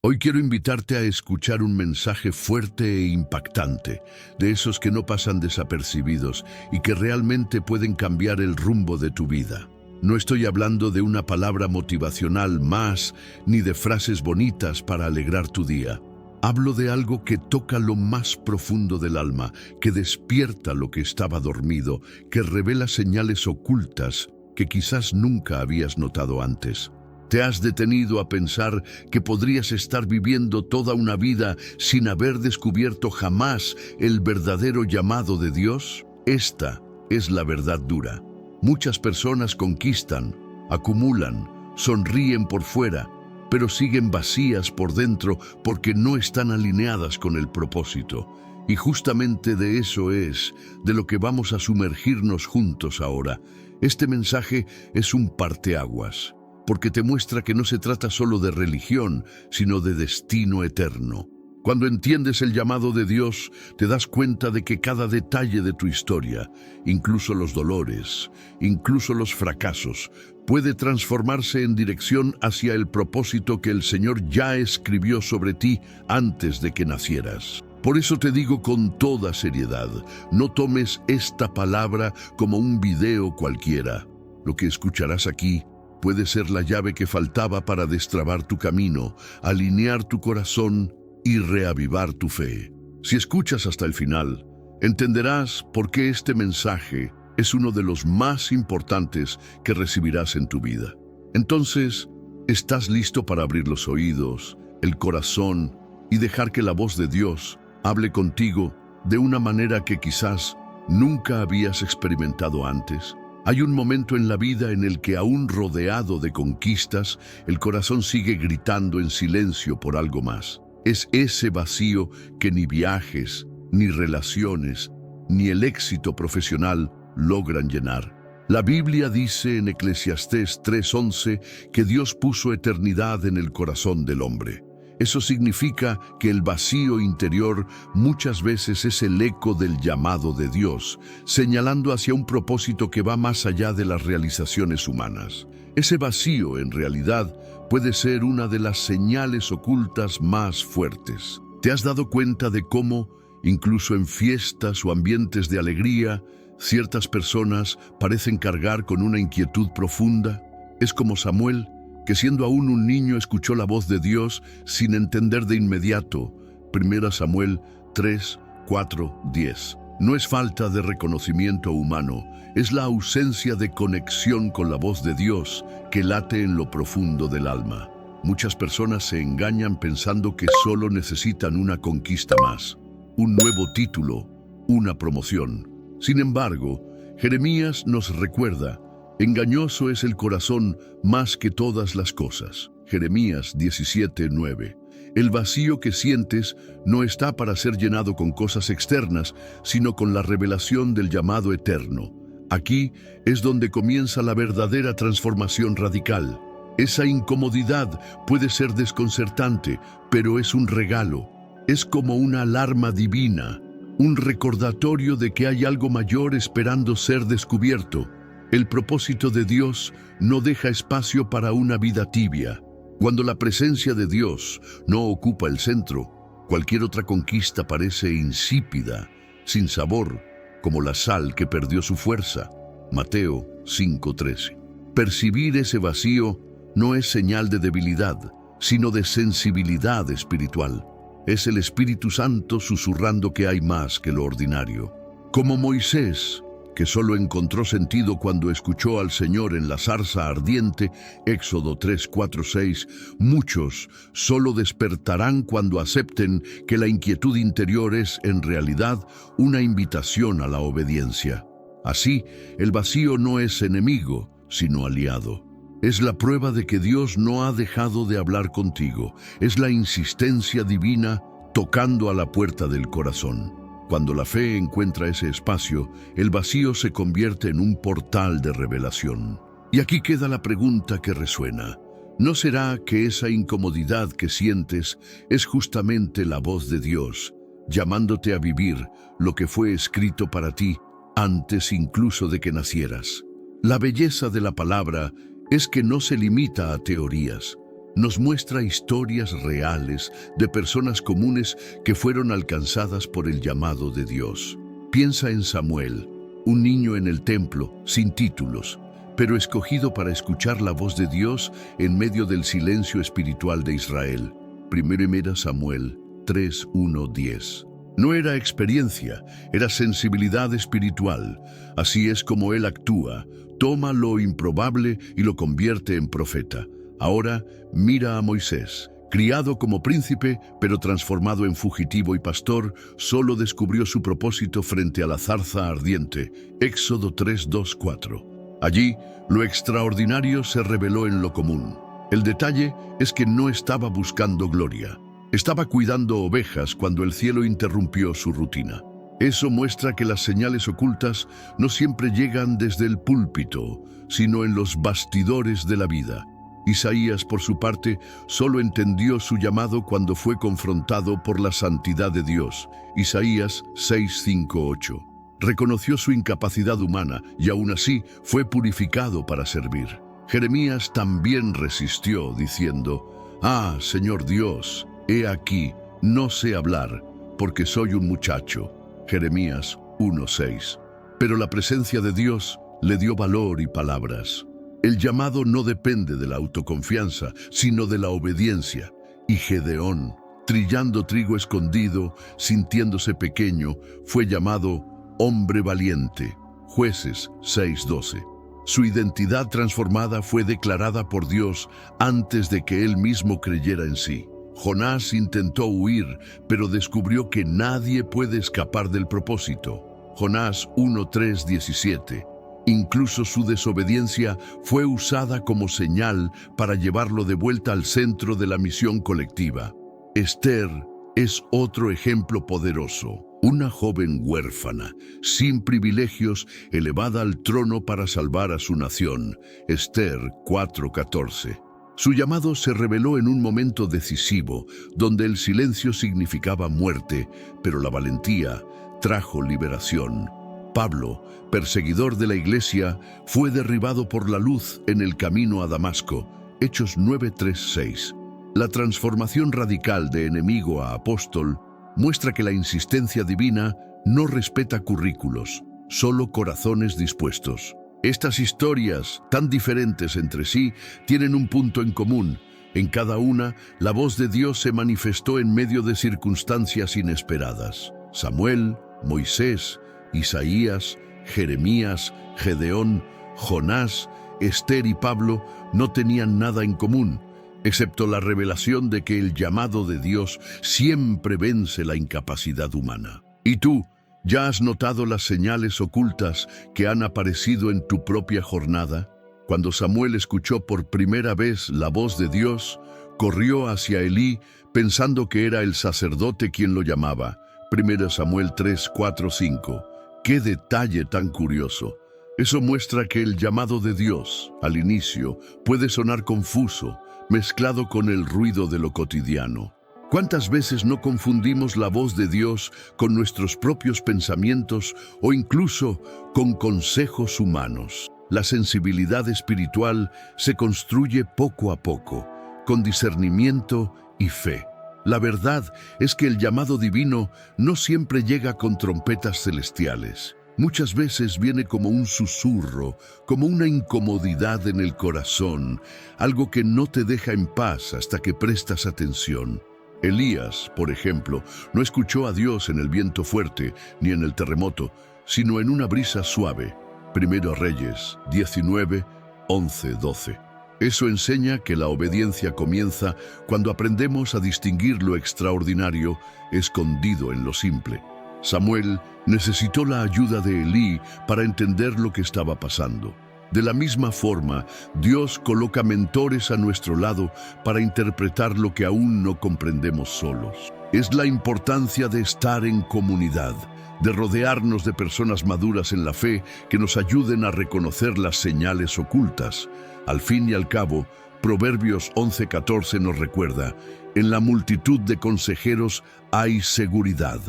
Hoy quiero invitarte a escuchar un mensaje fuerte e impactante, de esos que no pasan desapercibidos y que realmente pueden cambiar el rumbo de tu vida. No estoy hablando de una palabra motivacional más, ni de frases bonitas para alegrar tu día. Hablo de algo que toca lo más profundo del alma, que despierta lo que estaba dormido, que revela señales ocultas que quizás nunca habías notado antes. ¿Te has detenido a pensar que podrías estar viviendo toda una vida sin haber descubierto jamás el verdadero llamado de Dios? Esta es la verdad dura. Muchas personas conquistan, acumulan, sonríen por fuera, pero siguen vacías por dentro porque no están alineadas con el propósito. Y justamente de eso es de lo que vamos a sumergirnos juntos ahora. Este mensaje es un parteaguas, porque te muestra que no se trata solo de religión, sino de destino eterno. Cuando entiendes el llamado de Dios, te das cuenta de que cada detalle de tu historia, incluso los dolores, incluso los fracasos, puede transformarse en dirección hacia el propósito que el Señor ya escribió sobre ti antes de que nacieras. Por eso te digo con toda seriedad, no tomes esta palabra como un video cualquiera. Lo que escucharás aquí puede ser la llave que faltaba para destrabar tu camino, alinear tu corazón y reavivar tu fe. Si escuchas hasta el final, entenderás por qué este mensaje es uno de los más importantes que recibirás en tu vida. Entonces, ¿estás listo para abrir los oídos, el corazón y dejar que la voz de Dios hable contigo de una manera que quizás nunca habías experimentado antes? Hay un momento en la vida en el que, aún rodeado de conquistas, el corazón sigue gritando en silencio por algo más. Es ese vacío que ni viajes, ni relaciones, ni el éxito profesional logran llenar. La Biblia dice en Eclesiastés 3:11 que Dios puso eternidad en el corazón del hombre. Eso significa que el vacío interior muchas veces es el eco del llamado de Dios, señalando hacia un propósito que va más allá de las realizaciones humanas. Ese vacío, en realidad, puede ser una de las señales ocultas más fuertes. ¿Te has dado cuenta de cómo, incluso en fiestas o ambientes de alegría, ciertas personas parecen cargar con una inquietud profunda? Es como Samuel, que siendo aún un niño escuchó la voz de Dios sin entender de inmediato. 1 Samuel 3, 4, 10. No es falta de reconocimiento humano, es la ausencia de conexión con la voz de Dios que late en lo profundo del alma. Muchas personas se engañan pensando que solo necesitan una conquista más, un nuevo título, una promoción. Sin embargo, Jeremías nos recuerda: engañoso es el corazón más que todas las cosas. Jeremías 17:9. El vacío que sientes no está para ser llenado con cosas externas, sino con la revelación del llamado eterno. Aquí es donde comienza la verdadera transformación radical. Esa incomodidad puede ser desconcertante, pero es un regalo. Es como una alarma divina, un recordatorio de que hay algo mayor esperando ser descubierto. El propósito de Dios no deja espacio para una vida tibia. Cuando la presencia de Dios no ocupa el centro, cualquier otra conquista parece insípida, sin sabor, como la sal que perdió su fuerza. Mateo 5:13. Percibir ese vacío no es señal de debilidad, sino de sensibilidad espiritual. Es el Espíritu Santo susurrando que hay más que lo ordinario. Como Moisés, que solo encontró sentido cuando escuchó al Señor en la zarza ardiente, Éxodo 3, 4, 6, muchos solo despertarán cuando acepten que la inquietud interior es, en realidad, una invitación a la obediencia. Así, el vacío no es enemigo, sino aliado. Es la prueba de que Dios no ha dejado de hablar contigo. Es la insistencia divina tocando a la puerta del corazón. Cuando la fe encuentra ese espacio, el vacío se convierte en un portal de revelación. Y aquí queda la pregunta que resuena: ¿no será que esa incomodidad que sientes es justamente la voz de Dios, llamándote a vivir lo que fue escrito para ti antes incluso de que nacieras? La belleza de la palabra es que no se limita a teorías. nos muestra historias reales de personas comunes que fueron alcanzadas por el llamado de Dios. Piensa en Samuel, un niño en el templo, sin títulos, pero escogido para escuchar la voz de Dios en medio del silencio espiritual de Israel. 1 Samuel 3, 1, 10. No era experiencia, era sensibilidad espiritual. Así es como él actúa, toma lo improbable y lo convierte en profeta. Ahora mira a Moisés. Criado como príncipe, pero transformado en fugitivo y pastor, solo descubrió su propósito frente a la zarza ardiente. Éxodo 3, 2, 4. Allí, lo extraordinario se reveló en lo común. El detalle es que no estaba buscando gloria. Estaba cuidando ovejas cuando el cielo interrumpió su rutina. Eso muestra que las señales ocultas no siempre llegan desde el púlpito, sino en los bastidores de la vida. Isaías, por su parte, solo entendió su llamado cuando fue confrontado por la santidad de Dios. Isaías 6, 5, 8. Reconoció su incapacidad humana y aún así fue purificado para servir. Jeremías también resistió, diciendo: «Ah, Señor Dios, he aquí, no sé hablar, porque soy un muchacho». Jeremías 1:6. Pero la presencia de Dios le dio valor y palabras. El llamado no depende de la autoconfianza, sino de la obediencia. Y Gedeón, trillando trigo escondido, sintiéndose pequeño, fue llamado hombre valiente. Jueces 6:12. Su identidad transformada fue declarada por Dios antes de que él mismo creyera en sí. Jonás intentó huir, pero descubrió que nadie puede escapar del propósito. Jonás 1:3-17. Incluso su desobediencia fue usada como señal para llevarlo de vuelta al centro de la misión colectiva. Esther es otro ejemplo poderoso. Una joven huérfana, sin privilegios, elevada al trono para salvar a su nación. Esther 4:14. Su llamado se reveló en un momento decisivo, donde el silencio significaba muerte, pero la valentía trajo liberación. Pablo, perseguidor de la iglesia, fue derribado por la luz en el camino a Damasco. Hechos 9:3-6. La transformación radical de enemigo a apóstol muestra que la insistencia divina no respeta currículos, solo corazones dispuestos. Estas historias, tan diferentes entre sí, tienen un punto en común. En cada una, la voz de Dios se manifestó en medio de circunstancias inesperadas. Samuel, Moisés, Isaías, Jeremías, Gedeón, Jonás, Esther y Pablo no tenían nada en común, excepto la revelación de que el llamado de Dios siempre vence la incapacidad humana. ¿Y tú, ya has notado las señales ocultas que han aparecido en tu propia jornada? Cuando Samuel escuchó por primera vez la voz de Dios, corrió hacia Elí pensando que era el sacerdote quien lo llamaba. 1 Samuel 3, 4, 5. ¡Qué detalle tan curioso! Eso muestra que el llamado de Dios, al inicio, puede sonar confuso, mezclado con el ruido de lo cotidiano. ¿Cuántas veces no confundimos la voz de Dios con nuestros propios pensamientos o incluso con consejos humanos? La sensibilidad espiritual se construye poco a poco, con discernimiento y fe. La verdad es que el llamado divino no siempre llega con trompetas celestiales. Muchas veces viene como un susurro, como una incomodidad en el corazón, algo que no te deja en paz hasta que prestas atención. Elías, por ejemplo, no escuchó a Dios en el viento fuerte ni en el terremoto, sino en una brisa suave. 1 Reyes 19, 11, 12. Eso enseña que la obediencia comienza cuando aprendemos a distinguir lo extraordinario escondido en lo simple. Samuel necesitó la ayuda de Elí para entender lo que estaba pasando. De la misma forma, Dios coloca mentores a nuestro lado para interpretar lo que aún no comprendemos solos. Es la importancia de estar en comunidad, de rodearnos de personas maduras en la fe que nos ayuden a reconocer las señales ocultas. Al fin y al cabo, Proverbios 11:14 nos recuerda: en la multitud de consejeros hay seguridad.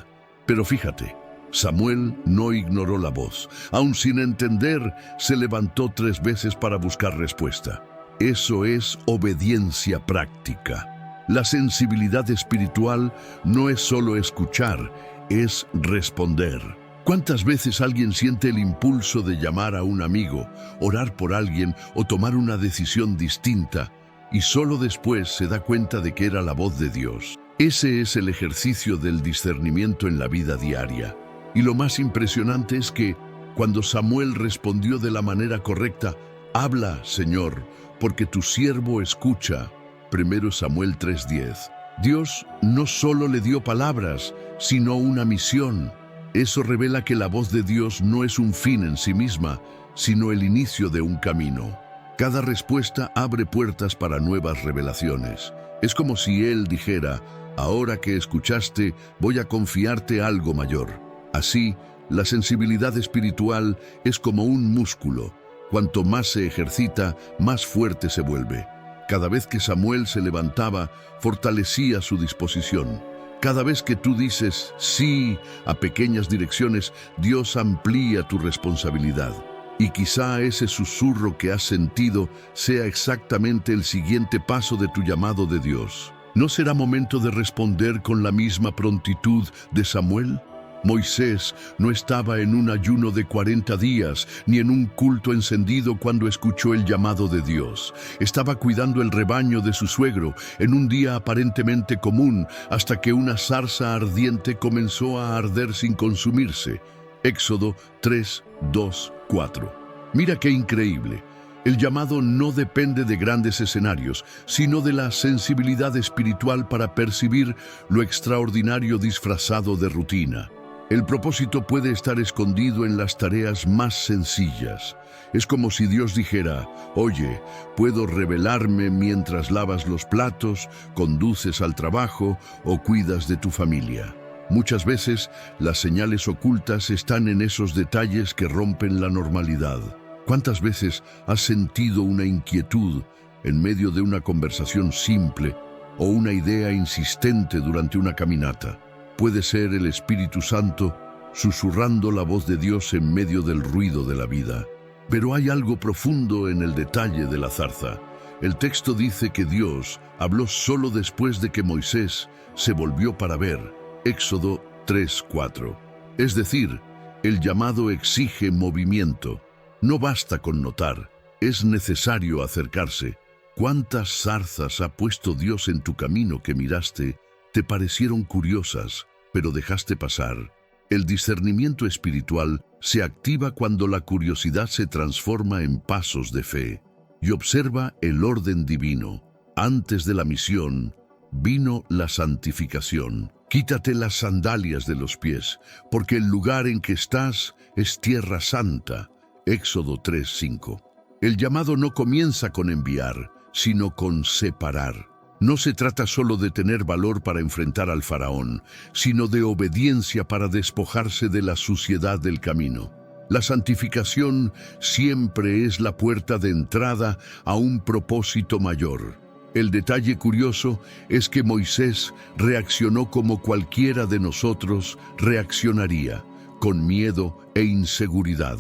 Pero fíjate, Samuel no ignoró la voz. Aun sin entender, se levantó 3 veces para buscar respuesta. Eso es obediencia práctica. La sensibilidad espiritual no es solo escuchar, es responder. ¿Cuántas veces alguien siente el impulso de llamar a un amigo, orar por alguien o tomar una decisión distinta, y solo después se da cuenta de que era la voz de Dios? Ese es el ejercicio del discernimiento en la vida diaria. Y lo más impresionante es que, cuando Samuel respondió de la manera correcta, «Habla, Señor, porque tu siervo escucha», 1 Samuel 3:10, Dios no solo le dio palabras, sino una misión. Eso revela que la voz de Dios no es un fin en sí misma, sino el inicio de un camino. Cada respuesta abre puertas para nuevas revelaciones. Es como si Él dijera, ahora que escuchaste, voy a confiarte algo mayor. Así, la sensibilidad espiritual es como un músculo. Cuanto más se ejercita, más fuerte se vuelve. Cada vez que Samuel se levantaba, fortalecía su disposición. Cada vez que tú dices sí a pequeñas direcciones, Dios amplía tu responsabilidad. Y quizá ese susurro que has sentido sea exactamente el siguiente paso de tu llamado de Dios. ¿No será momento de responder con la misma prontitud de Samuel? Moisés no estaba en un ayuno de 40 días, ni en un culto encendido cuando escuchó el llamado de Dios. Estaba cuidando el rebaño de su suegro en un día aparentemente común, hasta que una zarza ardiente comenzó a arder sin consumirse. Éxodo 3, 2, 4. Mira qué increíble. El llamado no depende de grandes escenarios, sino de la sensibilidad espiritual para percibir lo extraordinario disfrazado de rutina. El propósito puede estar escondido en las tareas más sencillas. Es como si Dios dijera, oye, puedo revelarme mientras lavas los platos, conduces al trabajo o cuidas de tu familia. Muchas veces, las señales ocultas están en esos detalles que rompen la normalidad. ¿Cuántas veces has sentido una inquietud en medio de una conversación simple o una idea insistente durante una caminata? Puede ser el Espíritu Santo susurrando la voz de Dios en medio del ruido de la vida. Pero hay algo profundo en el detalle de la zarza. El texto dice que Dios habló solo después de que Moisés se volvió para ver. Éxodo 3:4. Es decir, el llamado exige movimiento. No basta con notar, es necesario acercarse. ¿Cuántas zarzas ha puesto Dios en tu camino que miraste, te parecieron curiosas, pero dejaste pasar? El discernimiento espiritual se activa cuando la curiosidad se transforma en pasos de fe y observa el orden divino. Antes de la misión, vino la santificación. Quítate las sandalias de los pies, porque el lugar en que estás es tierra santa. Éxodo 3:5. El llamado no comienza con enviar, sino con separar. No se trata solo de tener valor para enfrentar al faraón, sino de obediencia para despojarse de la suciedad del camino. La santificación siempre es la puerta de entrada a un propósito mayor. El detalle curioso es que Moisés reaccionó como cualquiera de nosotros reaccionaría, con miedo e inseguridad.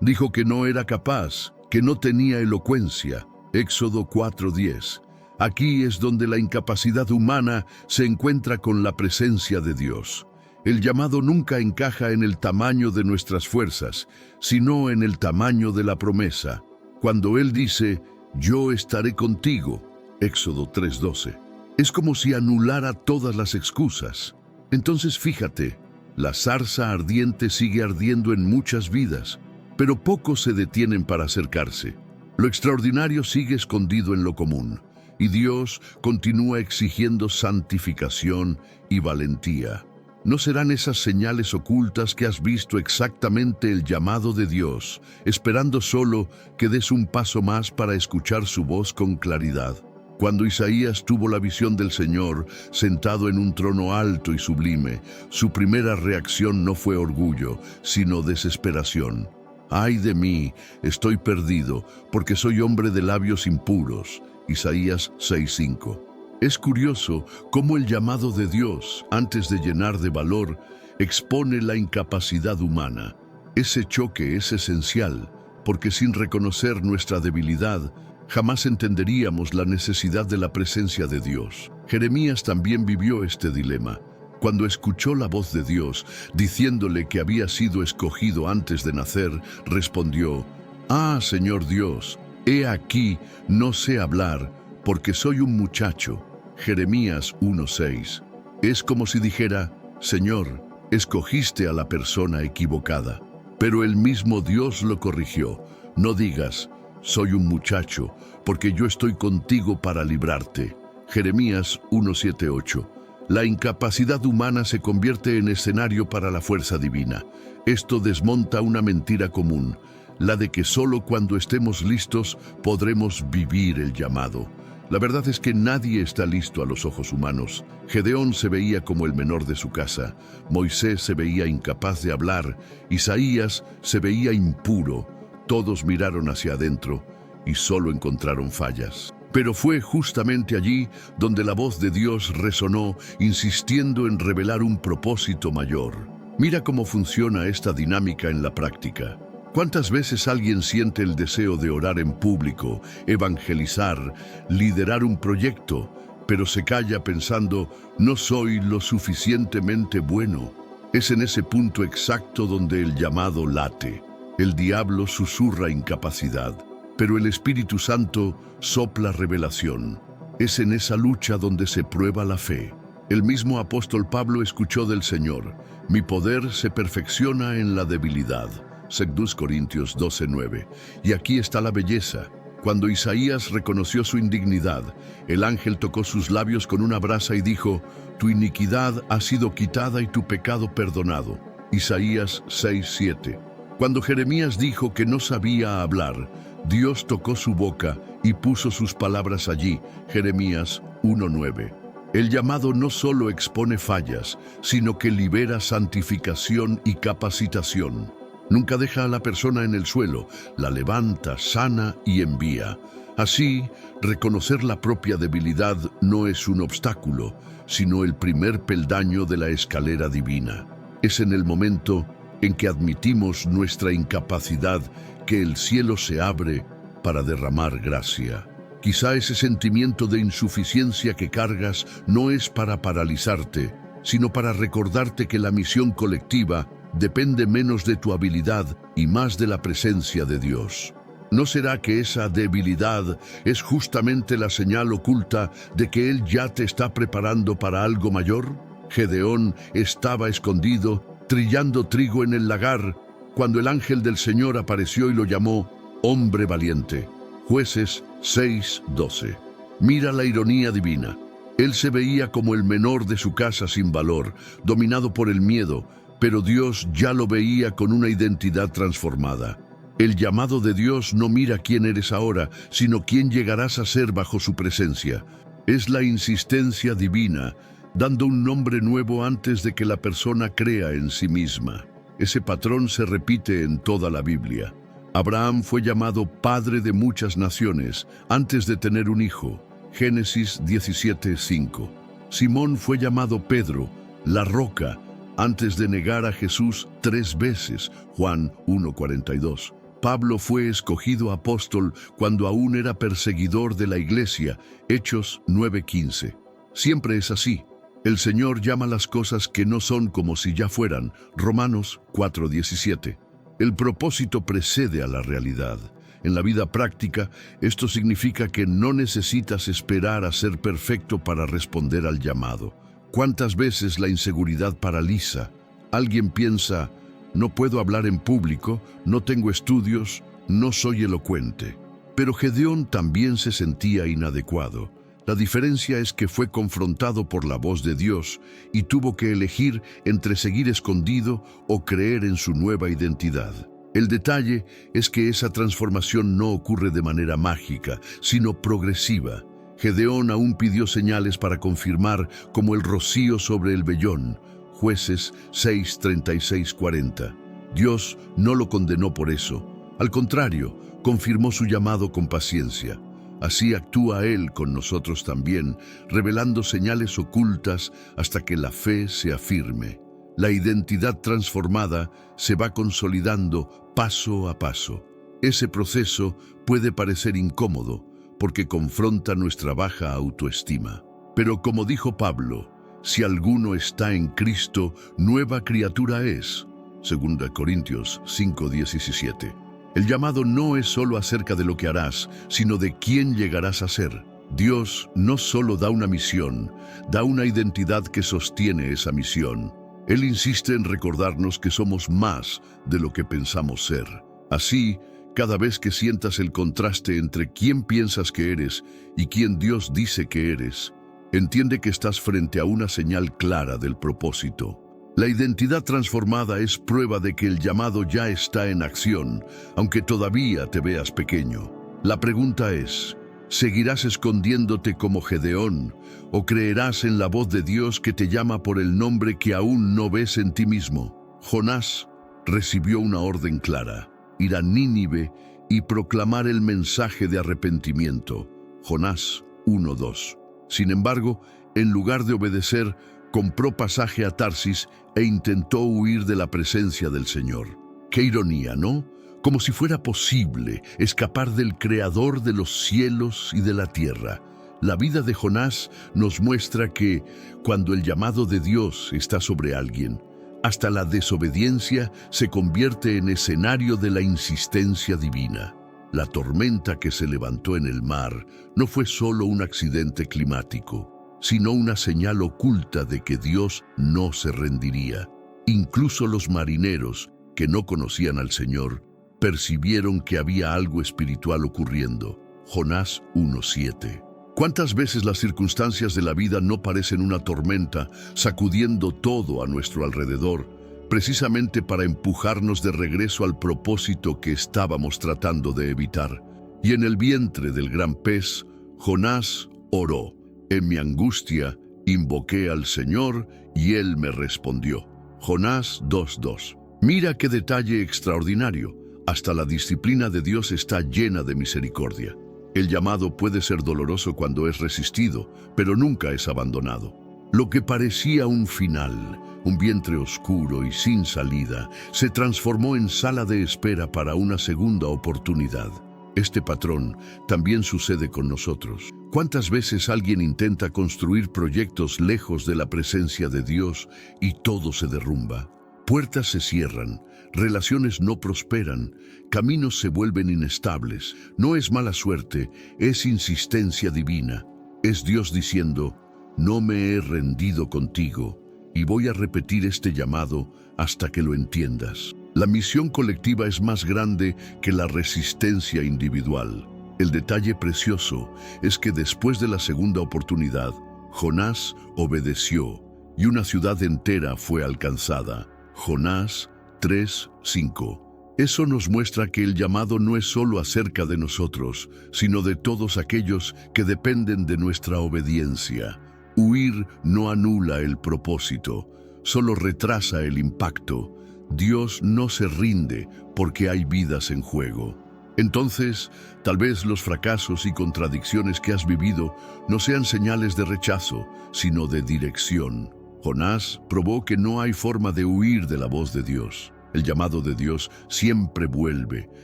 Dijo que no era capaz, que no tenía elocuencia. Éxodo 4:10. Aquí es donde la incapacidad humana se encuentra con la presencia de Dios. El llamado nunca encaja en el tamaño de nuestras fuerzas, sino en el tamaño de la promesa. Cuando Él dice, yo estaré contigo, Éxodo 3:12, es como si anulara todas las excusas. Entonces fíjate, la zarza ardiente sigue ardiendo en muchas vidas, pero pocos se detienen para acercarse. Lo extraordinario sigue escondido en lo común, y Dios continúa exigiendo santificación y valentía. ¿No serán esas señales ocultas que has visto exactamente el llamado de Dios, esperando solo que des un paso más para escuchar su voz con claridad? Cuando Isaías tuvo la visión del Señor, sentado en un trono alto y sublime, su primera reacción no fue orgullo, sino desesperación. «Ay de mí, estoy perdido, porque soy hombre de labios impuros». Isaías 6:5. Es curioso cómo el llamado de Dios, antes de llenar de valor, expone la incapacidad humana. Ese choque es esencial, porque sin reconocer nuestra debilidad, jamás entenderíamos la necesidad de la presencia de Dios. Jeremías también vivió este dilema. Cuando escuchó la voz de Dios, diciéndole que había sido escogido antes de nacer, respondió: «Ah, Señor Dios, he aquí, no sé hablar, porque soy un muchacho». Jeremías 1:6. Es como si dijera: «Señor, escogiste a la persona equivocada». Pero el mismo Dios lo corrigió: «No digas, soy un muchacho, porque yo estoy contigo para librarte». Jeremías 1:7-8. La incapacidad humana se convierte en escenario para la fuerza divina. Esto desmonta una mentira común, la de que solo cuando estemos listos podremos vivir el llamado. La verdad es que nadie está listo a los ojos humanos. Gedeón se veía como el menor de su casa, Moisés se veía incapaz de hablar, Isaías se veía impuro. Todos miraron hacia adentro y solo encontraron fallas. Pero fue justamente allí donde la voz de Dios resonó, insistiendo en revelar un propósito mayor. Mira cómo funciona esta dinámica en la práctica. ¿Cuántas veces alguien siente el deseo de orar en público, evangelizar, liderar un proyecto, pero se calla pensando: «No soy lo suficientemente bueno»? Es en ese punto exacto donde el llamado late. El diablo susurra incapacidad, pero el Espíritu Santo sopla revelación. Es en esa lucha donde se prueba la fe. El mismo apóstol Pablo escuchó del Señor: «Mi poder se perfecciona en la debilidad». 2 Corintios 12:9. Y aquí está la belleza. Cuando Isaías reconoció su indignidad, el ángel tocó sus labios con una brasa y dijo: «Tu iniquidad ha sido quitada y tu pecado perdonado». Isaías 6:7. Cuando Jeremías dijo que no sabía hablar, Dios tocó su boca y puso sus palabras allí. Jeremías 1:9. El llamado no solo expone fallas, sino que libera santificación y capacitación. Nunca deja a la persona en el suelo, la levanta, sana y envía. Así, reconocer la propia debilidad no es un obstáculo, sino el primer peldaño de la escalera divina. Es en el momento en que admitimos nuestra incapacidad que el cielo se abre para derramar gracia. Quizá ese sentimiento de insuficiencia que cargas no es para paralizarte, sino para recordarte que la misión colectiva depende menos de tu habilidad y más de la presencia de Dios. ¿No será que esa debilidad es justamente la señal oculta de que Él ya te está preparando para algo mayor? Gedeón estaba escondido, trillando trigo en el lagar, cuando el ángel del Señor apareció y lo llamó hombre valiente. Jueces 6:12. Mira la ironía divina. Él se veía como el menor de su casa sin valor, dominado por el miedo, pero Dios ya lo veía con una identidad transformada. El llamado de Dios no mira quién eres ahora, sino quién llegarás a ser bajo su presencia. Es la insistencia divina, dando un nombre nuevo antes de que la persona crea en sí misma. Ese patrón se repite en toda la Biblia. Abraham fue llamado padre de muchas naciones antes de tener un hijo. Génesis 17:5. Simón fue llamado Pedro, la roca, antes de negar a Jesús 3 veces. Juan 1:42. Pablo fue escogido apóstol cuando aún era perseguidor de la iglesia. Hechos 9:15. Siempre es así. El Señor llama las cosas que no son como si ya fueran. Romanos 4:17. El propósito precede a la realidad. En la vida práctica, esto significa que no necesitas esperar a ser perfecto para responder al llamado. ¿Cuántas veces la inseguridad paraliza? Alguien piensa: no puedo hablar en público, no tengo estudios, no soy elocuente. Pero Gedeón también se sentía inadecuado. La diferencia es que fue confrontado por la voz de Dios y tuvo que elegir entre seguir escondido o creer en su nueva identidad. El detalle es que esa transformación no ocurre de manera mágica, sino progresiva. Gedeón aún pidió señales para confirmar, como el rocío sobre el vellón. Jueces 6:36-40. Dios no lo condenó por eso. Al contrario, confirmó su llamado con paciencia. Así actúa Él con nosotros también, revelando señales ocultas hasta que la fe se afirme. La identidad transformada se va consolidando paso a paso. Ese proceso puede parecer incómodo, porque confronta nuestra baja autoestima. Pero como dijo Pablo, si alguno está en Cristo, nueva criatura es. 2 Corintios 5:17. El llamado no es solo acerca de lo que harás, sino de quién llegarás a ser. Dios no solo da una misión, da una identidad que sostiene esa misión. Él insiste en recordarnos que somos más de lo que pensamos ser. Así, cada vez que sientas el contraste entre quién piensas que eres y quién Dios dice que eres, entiende que estás frente a una señal clara del propósito. La identidad transformada es prueba de que el llamado ya está en acción, aunque todavía te veas pequeño. La pregunta es, ¿seguirás escondiéndote como Gedeón o creerás en la voz de Dios que te llama por el nombre que aún no ves en ti mismo? Jonás recibió una orden clara: ir a Nínive y proclamar el mensaje de arrepentimiento. Jonás 1:2. Sin embargo, en lugar de obedecer, compró pasaje a Tarsis e intentó huir de la presencia del Señor. Qué ironía, ¿no? Como si fuera posible escapar del Creador de los cielos y de la tierra. La vida de Jonás nos muestra que, cuando el llamado de Dios está sobre alguien, hasta la desobediencia se convierte en escenario de la insistencia divina. La tormenta que se levantó en el mar no fue solo un accidente climático, sino una señal oculta de que Dios no se rendiría. Incluso los marineros, que no conocían al Señor, percibieron que había algo espiritual ocurriendo. Jonás 1:7. ¿Cuántas veces las circunstancias de la vida no parecen una tormenta, sacudiendo todo a nuestro alrededor, precisamente para empujarnos de regreso al propósito que estábamos tratando de evitar? Y en el vientre del gran pez, Jonás oró: en mi angustia invoqué al Señor y Él me respondió. Jonás 2:2. Mira qué detalle extraordinario. Hasta la disciplina de Dios está llena de misericordia. El llamado puede ser doloroso cuando es resistido, pero nunca es abandonado. Lo que parecía un final, un vientre oscuro y sin salida, se transformó en sala de espera para una segunda oportunidad. Este patrón también sucede con nosotros. ¿Cuántas veces alguien intenta construir proyectos lejos de la presencia de Dios y todo se derrumba? Puertas se cierran, relaciones no prosperan, caminos se vuelven inestables. No es mala suerte, es insistencia divina. Es Dios diciendo: no me he rendido contigo y voy a repetir este llamado hasta que lo entiendas. La misión colectiva es más grande que la resistencia individual. El detalle precioso es que después de la segunda oportunidad, Jonás obedeció y una ciudad entera fue alcanzada. Jonás 3:5. Eso nos muestra que el llamado no es solo acerca de nosotros, sino de todos aquellos que dependen de nuestra obediencia. Huir no anula el propósito, solo retrasa el impacto. Dios no se rinde porque hay vidas en juego. Entonces, tal vez los fracasos y contradicciones que has vivido no sean señales de rechazo, sino de dirección. Jonás probó que no hay forma de huir de la voz de Dios. El llamado de Dios siempre vuelve,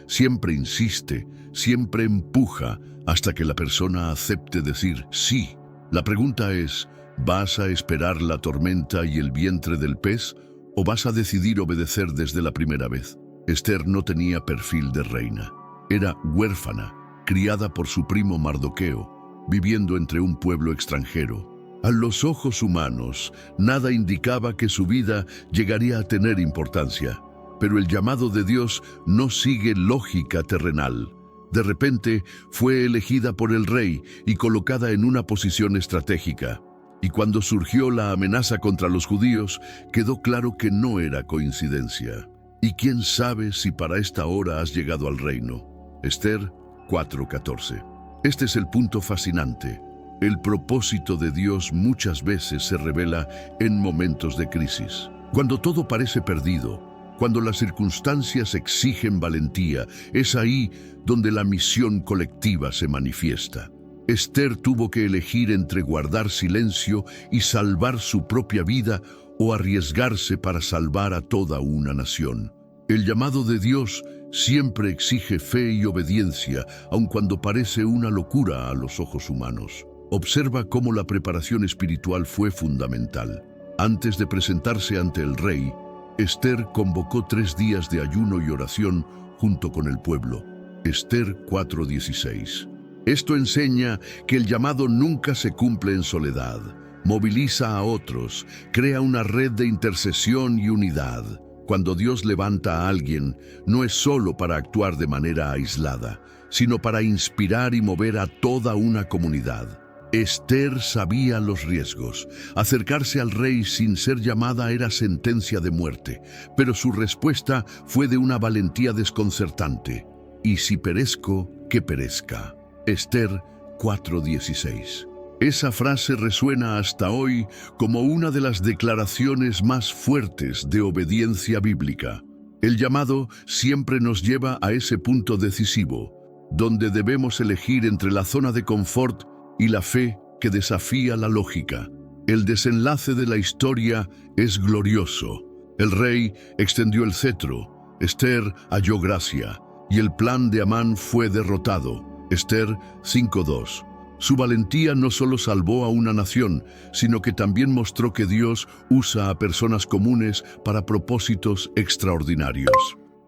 siempre insiste, siempre empuja hasta que la persona acepte decir sí. La pregunta es, ¿vas a esperar la tormenta y el vientre del pez o vas a decidir obedecer desde la primera vez? Esther no tenía perfil de reina. Era huérfana, criada por su primo Mardoqueo, viviendo entre un pueblo extranjero. A los ojos humanos, nada indicaba que su vida llegaría a tener importancia. Pero el llamado de Dios no sigue lógica terrenal. De repente, fue elegida por el rey y colocada en una posición estratégica. Y cuando surgió la amenaza contra los judíos, quedó claro que no era coincidencia. ¿Y quién sabe si para esta hora has llegado al reino? Esther 4:14. Este es el punto fascinante. El propósito de Dios muchas veces se revela en momentos de crisis. Cuando todo parece perdido, cuando las circunstancias exigen valentía, es ahí donde la misión colectiva se manifiesta. Esther tuvo que elegir entre guardar silencio y salvar su propia vida o arriesgarse para salvar a toda una nación. El llamado de Dios siempre exige fe y obediencia, aun cuando parece una locura a los ojos humanos. Observa cómo la preparación espiritual fue fundamental. Antes de presentarse ante el rey, Esther convocó 3 días de ayuno y oración junto con el pueblo. Esther 4:16. Esto enseña que el llamado nunca se cumple en soledad. Moviliza a otros, crea una red de intercesión y unidad. Cuando Dios levanta a alguien, no es solo para actuar de manera aislada, sino para inspirar y mover a toda una comunidad. Esther sabía los riesgos. Acercarse al rey sin ser llamada era sentencia de muerte, pero su respuesta fue de una valentía desconcertante. Y si perezco, que perezca. Esther 4:16. Esa frase resuena hasta hoy como una de las declaraciones más fuertes de obediencia bíblica. El llamado siempre nos lleva a ese punto decisivo, donde debemos elegir entre la zona de confort y la fe que desafía la lógica. El desenlace de la historia es glorioso. El rey extendió el cetro, Esther halló gracia, y el plan de Amán fue derrotado. Esther 5:2. Su valentía no solo salvó a una nación, sino que también mostró que Dios usa a personas comunes para propósitos extraordinarios.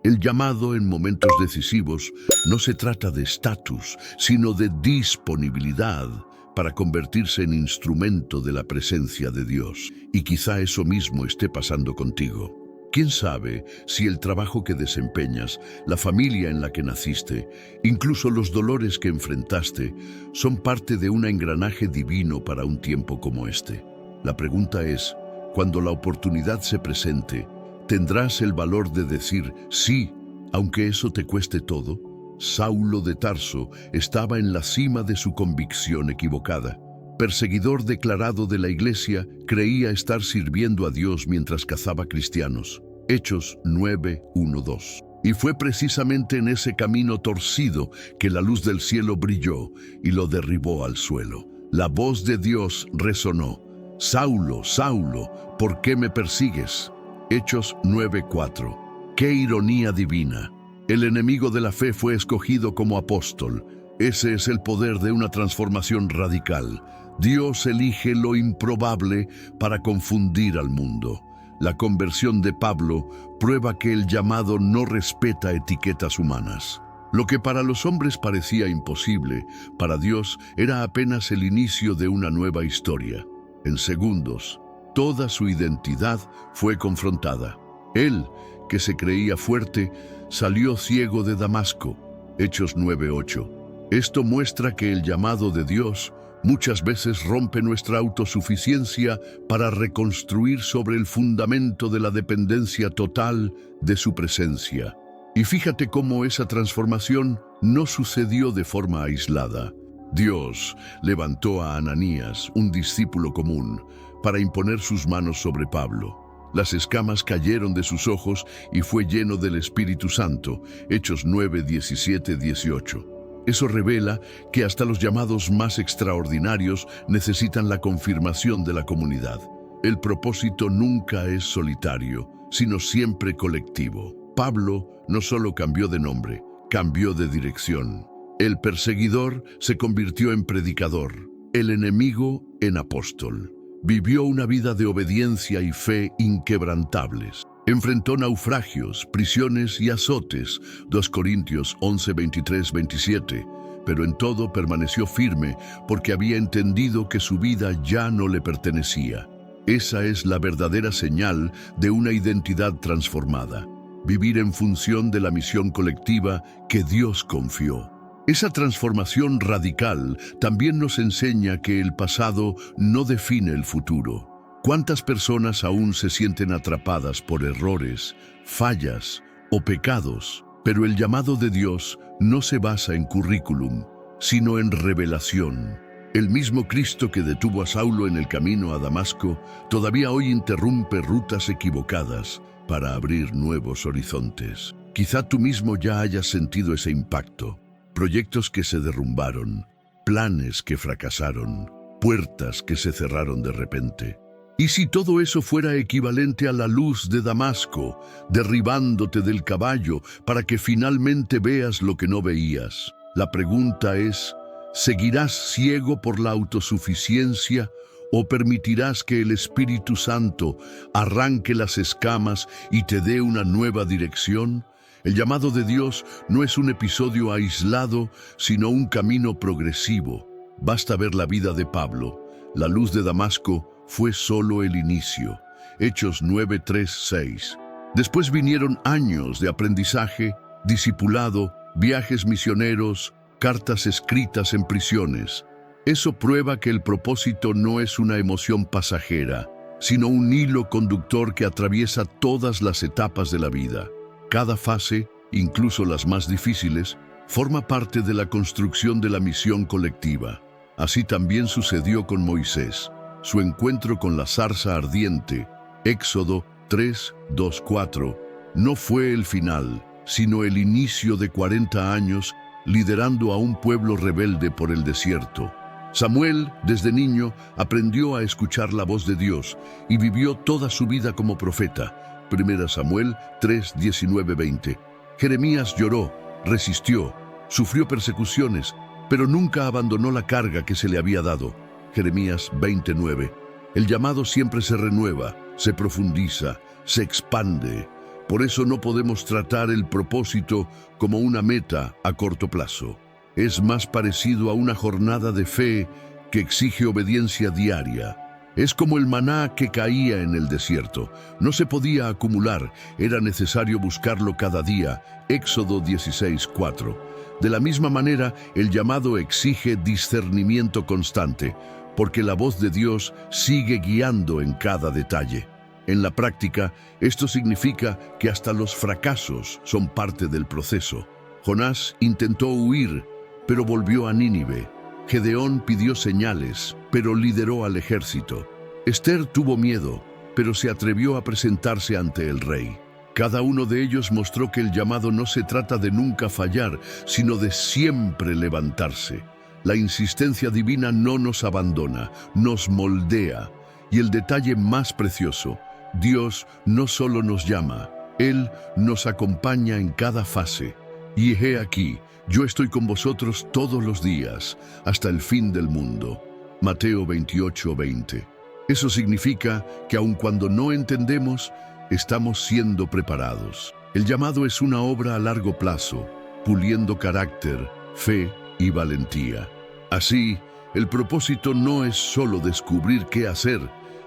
El llamado en momentos decisivos no se trata de estatus, sino de disponibilidad para convertirse en instrumento de la presencia de Dios. Y quizá eso mismo esté pasando contigo. ¿Quién sabe si el trabajo que desempeñas, la familia en la que naciste, incluso los dolores que enfrentaste, son parte de un engranaje divino para un tiempo como este? La pregunta es, cuando la oportunidad se presente, ¿tendrás el valor de decir sí, aunque eso te cueste todo? Saulo de Tarso estaba en la cima de su convicción equivocada. Perseguidor declarado de la iglesia, creía estar sirviendo a Dios mientras cazaba cristianos. Hechos 9:1-2. Y fue precisamente en ese camino torcido que la luz del cielo brilló y lo derribó al suelo. La voz de Dios resonó: Saulo, Saulo, ¿por qué me persigues? Hechos 9:4. ¡Qué ironía divina! El enemigo de la fe fue escogido como apóstol. Ese es el poder de una transformación radical. Dios elige lo improbable para confundir al mundo. La conversión de Pablo prueba que el llamado no respeta etiquetas humanas. Lo que para los hombres parecía imposible, para Dios era apenas el inicio de una nueva historia. En segundos, toda su identidad fue confrontada. Él, que se creía fuerte, salió ciego de Damasco. Hechos 9:8. Esto muestra que el llamado de Dios muchas veces rompe nuestra autosuficiencia para reconstruir sobre el fundamento de la dependencia total de su presencia. Y fíjate cómo esa transformación no sucedió de forma aislada. Dios levantó a Ananías, un discípulo común, para imponer sus manos sobre Pablo. Las escamas cayeron de sus ojos y fue lleno del Espíritu Santo. Hechos 9:17-18. Eso revela que hasta los llamados más extraordinarios necesitan la confirmación de la comunidad. El propósito nunca es solitario, sino siempre colectivo. Pablo no solo cambió de nombre, cambió de dirección. El perseguidor se convirtió en predicador, el enemigo en apóstol. Vivió una vida de obediencia y fe inquebrantables. Enfrentó naufragios, prisiones y azotes, 2 Corintios 11:23-27, pero en todo permaneció firme porque había entendido que su vida ya no le pertenecía. Esa es la verdadera señal de una identidad transformada, vivir en función de la misión colectiva que Dios confió. Esa transformación radical también nos enseña que el pasado no define el futuro. ¿Cuántas personas aún se sienten atrapadas por errores, fallas o pecados? Pero el llamado de Dios no se basa en currículum, sino en revelación. El mismo Cristo que detuvo a Saulo en el camino a Damasco, todavía hoy interrumpe rutas equivocadas para abrir nuevos horizontes. Quizá tú mismo ya hayas sentido ese impacto. Proyectos que se derrumbaron, planes que fracasaron, puertas que se cerraron de repente. ¿Y si todo eso fuera equivalente a la luz de Damasco, derribándote del caballo para que finalmente veas lo que no veías? La pregunta es, ¿seguirás ciego por la autosuficiencia o permitirás que el Espíritu Santo arranque las escamas y te dé una nueva dirección? El llamado de Dios no es un episodio aislado, sino un camino progresivo. Basta ver la vida de Pablo. La luz de Damasco fue solo el inicio. Hechos 9, 3, 6. Después vinieron años de aprendizaje, discipulado, viajes misioneros, cartas escritas en prisiones. Eso prueba que el propósito no es una emoción pasajera, sino un hilo conductor que atraviesa todas las etapas de la vida. Cada fase, incluso las más difíciles, forma parte de la construcción de la misión colectiva. Así también sucedió con Moisés. Su encuentro con la zarza ardiente, Éxodo 3, 2, 4, no fue el final, sino el inicio de 40 años liderando a un pueblo rebelde por el desierto. Samuel, desde niño, aprendió a escuchar la voz de Dios y vivió toda su vida como profeta. 1 Samuel 3, 19, 20. Jeremías lloró, resistió, sufrió persecuciones, pero nunca abandonó la carga que se le había dado. Jeremías 29. El llamado siempre se renueva, se profundiza, se expande. Por eso no podemos tratar el propósito como una meta a corto plazo. Es más parecido a una jornada de fe que exige obediencia diaria. Es como el maná que caía en el desierto. No se podía acumular, era necesario buscarlo cada día. Éxodo 16, 4. De la misma manera, el llamado exige discernimiento constante, porque la voz de Dios sigue guiando en cada detalle. En la práctica, esto significa que hasta los fracasos son parte del proceso. Jonás intentó huir, pero volvió a Nínive. Gedeón pidió señales, pero lideró al ejército. Esther tuvo miedo, pero se atrevió a presentarse ante el rey. Cada uno de ellos mostró que el llamado no se trata de nunca fallar, sino de siempre levantarse. La insistencia divina no nos abandona, nos moldea. Y el detalle más precioso, Dios no solo nos llama, Él nos acompaña en cada fase. Y he aquí, yo estoy con vosotros todos los días, hasta el fin del mundo. Mateo 28, 20. Eso significa que aun cuando no entendemos, estamos siendo preparados. El llamado es una obra a largo plazo, puliendo carácter, fe y valentía. Así, el propósito no es solo descubrir qué hacer,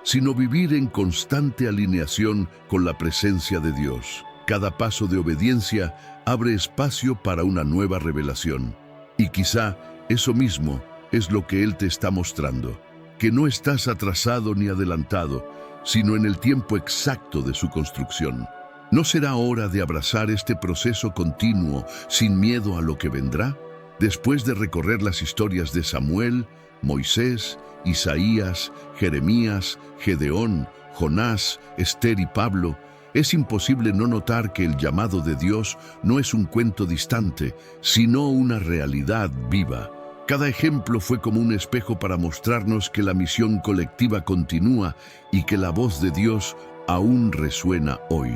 sino vivir en constante alineación con la presencia de Dios. Cada paso de obediencia abre espacio para una nueva revelación. Y quizá eso mismo es lo que Él te está mostrando, que no estás atrasado ni adelantado, sino en el tiempo exacto de su construcción. ¿No será hora de abrazar este proceso continuo sin miedo a lo que vendrá? Después de recorrer las historias de Samuel, Moisés, Isaías, Jeremías, Gedeón, Jonás, Esther y Pablo, es imposible no notar que el llamado de Dios no es un cuento distante, sino una realidad viva. Cada ejemplo fue como un espejo para mostrarnos que la misión colectiva continúa y que la voz de Dios aún resuena hoy.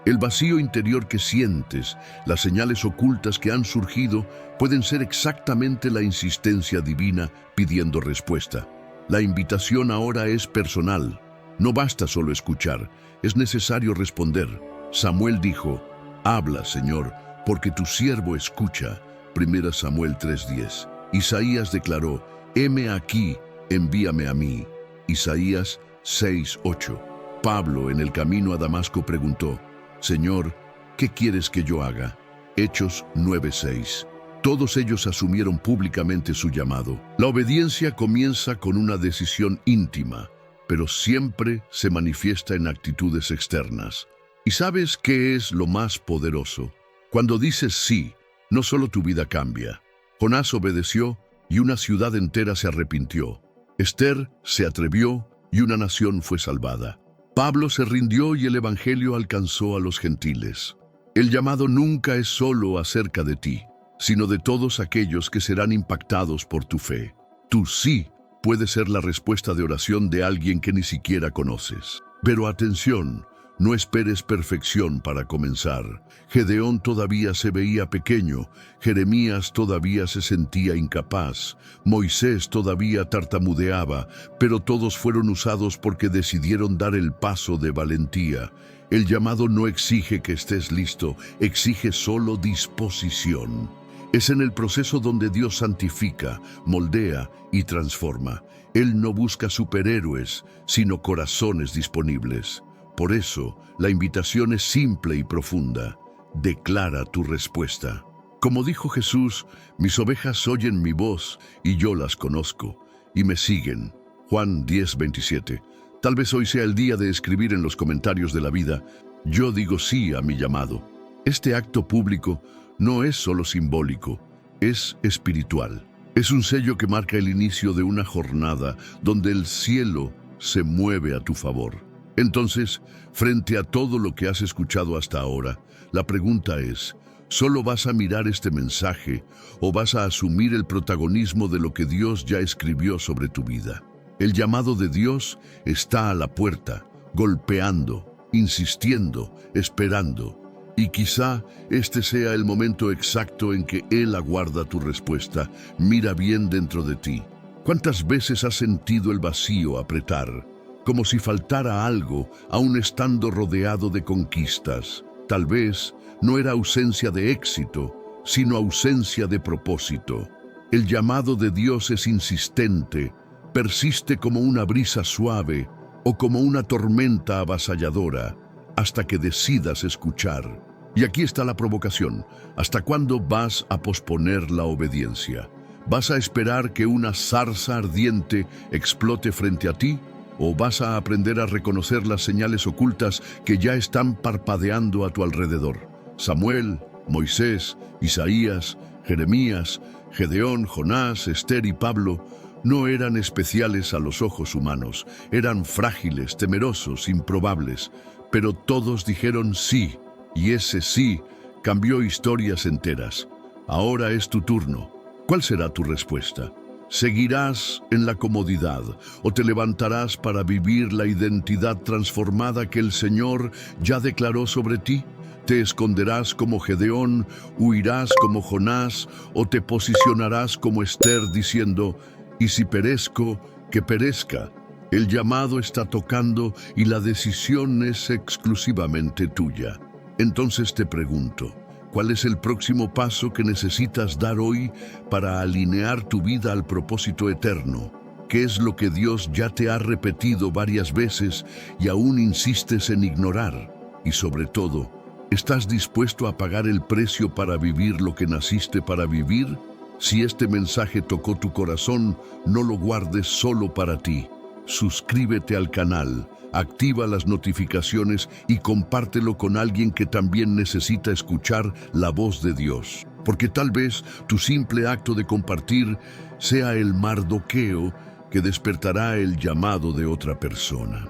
El vacío interior que sientes, las señales ocultas que han surgido, pueden ser exactamente la insistencia divina pidiendo respuesta. La invitación ahora es personal. No basta solo escuchar, es necesario responder. Samuel dijo, «Habla, Señor, porque tu siervo escucha». 1 Samuel 3:10. Isaías declaró, «Heme aquí, envíame a mí». Isaías 6:8. Pablo, en el camino a Damasco, preguntó, «Señor, ¿qué quieres que yo haga?». Hechos 9:6. Todos ellos asumieron públicamente su llamado. La obediencia comienza con una decisión íntima, pero siempre se manifiesta en actitudes externas. ¿Y sabes qué es lo más poderoso? Cuando dices sí, no solo tu vida cambia. Jonás obedeció y una ciudad entera se arrepintió. Esther se atrevió y una nación fue salvada. Pablo se rindió y el evangelio alcanzó a los gentiles. El llamado nunca es solo acerca de ti, sino de todos aquellos que serán impactados por tu fe. Tu sí puede ser la respuesta de oración de alguien que ni siquiera conoces. Pero atención, no esperes perfección para comenzar. Gedeón todavía se veía pequeño, Jeremías todavía se sentía incapaz, Moisés todavía tartamudeaba, pero todos fueron usados porque decidieron dar el paso de valentía. El llamado no exige que estés listo, exige solo disposición. Es en el proceso donde Dios santifica, moldea y transforma. Él no busca superhéroes, sino corazones disponibles. Por eso, la invitación es simple y profunda. Declara tu respuesta. Como dijo Jesús, mis ovejas oyen mi voz y yo las conozco, y me siguen. Juan 10:27. Tal vez hoy sea el día de escribir en los comentarios de la vida, yo digo sí a mi llamado. Este acto público no es solo simbólico, es espiritual. Es un sello que marca el inicio de una jornada donde el cielo se mueve a tu favor. Entonces, frente a todo lo que has escuchado hasta ahora, la pregunta es, ¿solo vas a mirar este mensaje o vas a asumir el protagonismo de lo que Dios ya escribió sobre tu vida? El llamado de Dios está a la puerta, golpeando, insistiendo, esperando. Y quizá este sea el momento exacto en que Él aguarda tu respuesta. Mira bien dentro de ti. ¿Cuántas veces has sentido el vacío apretar? Como si faltara algo, aún estando rodeado de conquistas. Tal vez no era ausencia de éxito, sino ausencia de propósito. El llamado de Dios es insistente, persiste como una brisa suave o como una tormenta avasalladora, hasta que decidas escuchar. Y aquí está la provocación. ¿Hasta cuándo vas a posponer la obediencia? ¿Vas a esperar que una zarza ardiente explote frente a ti? ¿O vas a aprender a reconocer las señales ocultas que ya están parpadeando a tu alrededor? Samuel, Moisés, Isaías, Jeremías, Gedeón, Jonás, Esther y Pablo no eran especiales a los ojos humanos, eran frágiles, temerosos, improbables, pero todos dijeron sí, y ese sí cambió historias enteras. Ahora es tu turno. ¿Cuál será tu respuesta? ¿Seguirás en la comodidad o te levantarás para vivir la identidad transformada que el Señor ya declaró sobre ti? ¿Te esconderás como Gedeón, huirás como Jonás o te posicionarás como Esther diciendo, y si perezco, que perezca? El llamado está tocando y la decisión es exclusivamente tuya. Entonces te pregunto, ¿cuál es el próximo paso que necesitas dar hoy para alinear tu vida al propósito eterno? ¿Qué es lo que Dios ya te ha repetido varias veces y aún insistes en ignorar? Y sobre todo, ¿estás dispuesto a pagar el precio para vivir lo que naciste para vivir? Si este mensaje tocó tu corazón, no lo guardes solo para ti. Suscríbete al canal, activa las notificaciones y compártelo con alguien que también necesita escuchar la voz de Dios. Porque tal vez tu simple acto de compartir sea el mardoqueo que despertará el llamado de otra persona.